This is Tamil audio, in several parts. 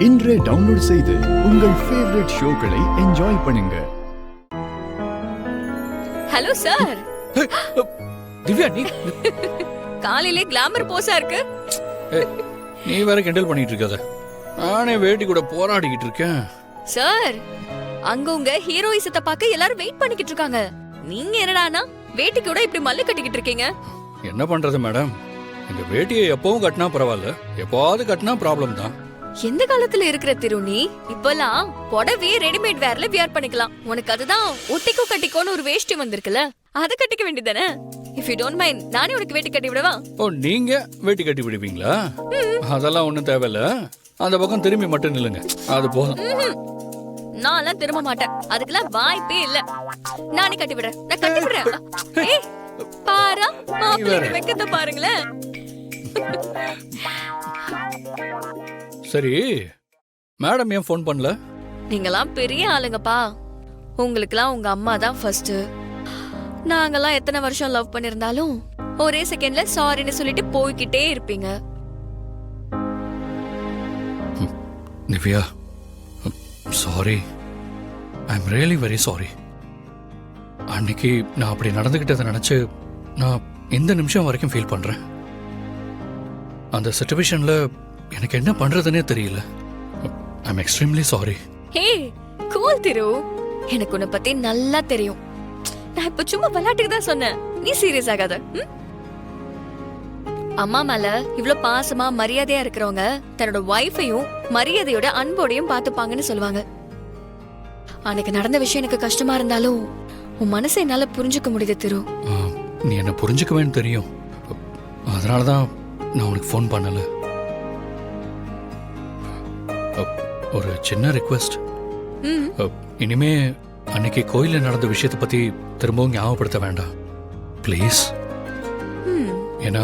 இன்றே டவுன்லோட் செய்து உங்கள் ஃபேவரட் ஷோக்களை என்ஜாய் பண்ணுங்க. Hello sir. திவ்யா, நீ காலையிலே கிளாமர் போஸா இருக்கு. நீ வேற கிண்டல் பண்ணிட்டு இருக்காத. நானே வேட்டி கூட போராடிக்கிட்டு இருக்கேன். சார், அங்க உங்க ஹீரோயிசத்தை பார்க்க எல்லாரும் வெயிட் பண்ணிக்கிட்டு இருக்காங்க. நீங்க என்னடானா வேட்டி கூட இப்படி மல்லு கட்டிக்கிட்டு இருக்கீங்க. என்ன பண்றது மேடம், இந்த வேட்டியை எப்பவும் கட்டினா பரவாயில்ல, எப்பவாவது கட்டினா ப்ராப்ளம் தான். எந்த காலத்துல இருக்கிற திருநீ? இப்பெல்லாம் புடவையே ரெடிமேட் வேர்ல வியர் பண்ணிக்கலாம். உனக்கு அதுதான் ஒட்டிக்கோ கட்டிக்கோன்னு ஒரு வேஷ்டி வந்திருக்குல்ல, அதை கட்டிக்க வேண்டியதானே? இஃப் யூ டோன்ட் மைண்ட், நானே உனக்கு வேட்டி கட்டி விடவா? ஓ, நீங்க வேட்டி கட்டி விடுவீங்களா? அதெல்லாம் ஒண்ணும் தேவையில்ல. அந்த பக்கம் திரும்பி மட்டும் நில்லுங்க, அது போதும். நான்லாம் திரும்ப மாட்டேன், அதுக்கெல்லாம் வாய்ப்பே இல்ல. நானே கட்டி விடுறேன், நான் கட்டி விடுறேன். ஏய் பாரா, மாப்பிள்ளை வெக்கத்தை பாருங்களேன். சரி, மேடம் ஏன் ஃபோன் பண்ணல? நீங்கலாம் பெரிய ஆளுங்கப்பா. உங்களுக்குலாம் உங்க அம்மா தான் ஃபர்ஸ்ட். நாங்கெல்லாம் எத்தனை வருஷம் லவ் பண்ணிருந்தாலும் ஒரே செகண்ட்ல சாரின்னு சொல்லிட்டு போய்கிட்டே இருப்பீங்க. Nivea, sorry, I am really very sorry. அன்னைக்கு நான் அப்படி நடந்துகிட்டதை நினைச்சு நான் இந்த நிமிஷம் வரைக்கும் ஃபீல் பண்றேன். அந்த சிச்சுவேஷன்ல எனக்கு என்ன பண்றதுன்னே தெரியல. I am extremely sorry. Hey cool Thiru, எனக்கு உன்னை பத்தி நல்லா தெரியும். நான் இப்ப சும்மா விளையாட்டுக்கு தான் சொன்னேன், நீ சீரியஸ் ஆகாத. அம்மா மேல இவ்ளோ பாசமா மரியாதையா இருக்கிறவங்க தன்னோட வைஃபையும் மரியாதையோட அன்போடையும் பாத்துப்பாங்கன்னு சொல்லுவாங்க. அன்னைக்கு நடந்த விஷயம் எனக்கு கஷ்டமா இருந்தாலும் உன் மனசை என்னால புரிஞ்சுக்க முடியுது திரு. நீ என்ன புரிஞ்சுக்குவேன்னு தெரியும், அதனாலதான் நான் உனக்கு ஃபோன் பண்ணல. ஒரு சின்ன ரிக்வெஸ்ட். இனிமே அன்னைக்கு கோயில்ல நடந்த விஷயத்தை பத்தி திரும்பவும் ஞாபகப்படுத்த வேண்டாம் ப்ளீஸ். ஏன்னா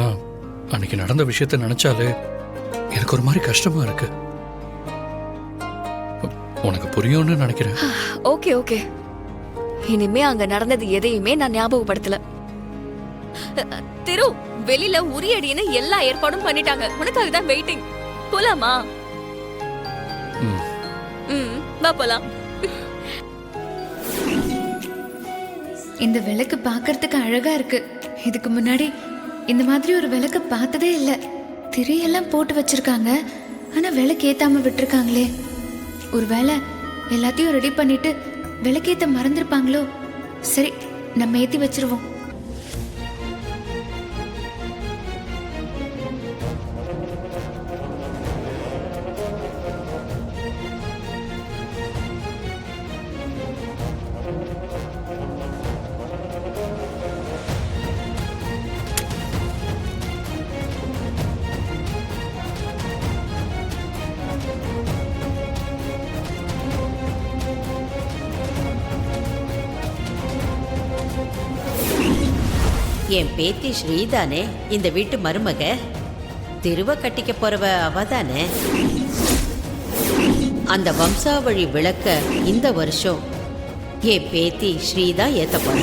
அன்னைக்கு நடந்த விஷயத்தை நினைச்சாலே எனக்கு ஒரு மாதிரி கஷ்டமா இருக்கு. உனக்கு புரியும்னு நினைக்கிறேன். ஓகே ஓகே, இனிமே அங்க நடந்தது எதையுமே நான் ஞாபகப்படுத்தல. திரு, வெளியில உரியடின்னு எல்லா ஏற்பாடும் பண்ணிட்டாங்க, உனக்காக தான் வெயிட்டிங். போலாமா? வா போலாம். இந்த விளக்கு பார்க்கறதுக்கு அழகா இருக்கு. இதுக்கு முன்னாடி இந்த மாதிரி ஒரு விளக்கு பார்த்ததே இல்லை. திரையெல்லாம் போட்டு வச்சிருக்காங்க, ஆனா விளக்கு ஏத்தாம விட்டுருக்காங்களே. ஒருவேளை எல்லாத்தையும் ரெடி பண்ணிட்டு விளக்கேத்த மறந்துருப்பாங்களோ? சரி, நம்ம ஏத்தி வச்சிருவோம். என் பேத்தி ஸ்ரீதானே இந்த வீட்டு மருமக. திருவ கட்டிக்க போறவ அவதானே. அந்த வம்சாவழி விளக்க இந்த வருஷம் என் பேத்தி ஸ்ரீதா ஏத்த போற.